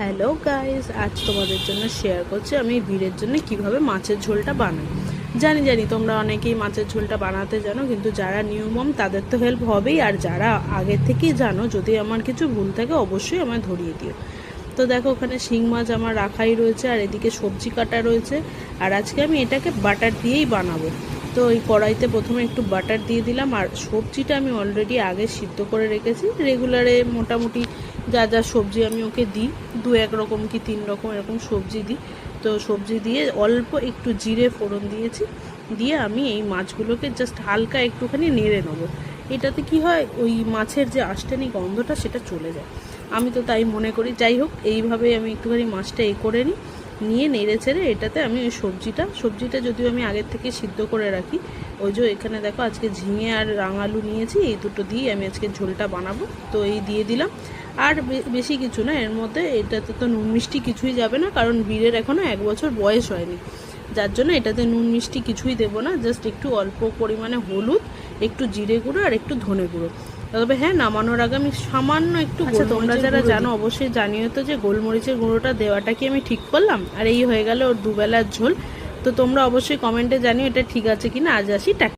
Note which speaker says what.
Speaker 1: Hello guys, আজ তোমাদের জন্য শেয়ার করছি আমি বীরের জন্য কিভাবে মাছের ঝোলটা বানাই। জানি তোমরা অনেকেই মাছের ঝোলটা বানাতে জানো, কিন্তু যারা নিউমম তাদের তো হেল্প হবেই, আর যারা আগের থেকেই জানো যদি আমার কিছু ভুল থাকে অবশ্যই আমায় ধরিয়ে দিও। তো দেখো, ওখানে শিং মাছ আমার রাখাই রয়েছে, আর এদিকে সবজি কাটা রয়েছে। আর আজকে আমি এটাকে বাটার দিয়েই বানাবো। তো এই কড়াইতে প্রথমে একটু বাটার দিয়ে দিলাম, আর সবজিটা আমি অলরেডি আগে সিদ্ধ করে রেখেছি। রেগুলারে মোটামুটি যা যা সবজি আমি ওকে দিই, 2-1 রকম কি 3 রকম এরকম সবজি দিই। তো সবজি দিয়ে অল্প একটু জিরে ফোড়ন দিয়েছি, দিয়ে আমি এই মাছগুলোকে জাস্ট হালকা একটুখানি নেড়ে নেবো। এটাতে কি হয়, ওই মাছের যে আষ্টানি গন্ধটা সেটা চলে যায়, আমি তো তাই মনে করি। যাই হোক, এইভাবে আমি একটুখানি মাছটা করে নিয়ে নেড়ে ছেড়ে এটাতে আমি ওই সবজিটা যদিও আমি আগের থেকে সিদ্ধ করে রাখি। ওই যে এখানে দেখো, আজকে ঝিঙে আর রাঙালু নিয়েছি, এই দুটো দিয়ে আমি আজকে ঝোলটা বানাবো। তো এই দিয়ে দিলাম, আর বেশি কিছু না এর মধ্যে। এটাতে তো নুন মিষ্টি কিছুই যাবে না, কারণ বীরের এখনও 1 বছর বয়স হয়নি, যার জন্য এটাতে নুন মিষ্টি কিছুই দেবো না। জাস্ট একটু অল্প পরিমাণে হলুদ, একটু জিরে গুঁড়ো আর একটু ধনে গুঁড়ো। তবে হ্যাঁ, নামানোর আগে আমি সামান্য একটু, তোমরা যারা জানো অবশ্যই জানিও তো যে গোলমরিচের গুঁড়োটা দেওয়াটা কি আমি ঠিক করলাম। আর এই হয়ে গেল ওর দুবেলার ঝোল। তো তোমরা অবশ্যই কমেন্টে জানিও এটা ঠিক আছে কিনা। আজ আসি, টাটা।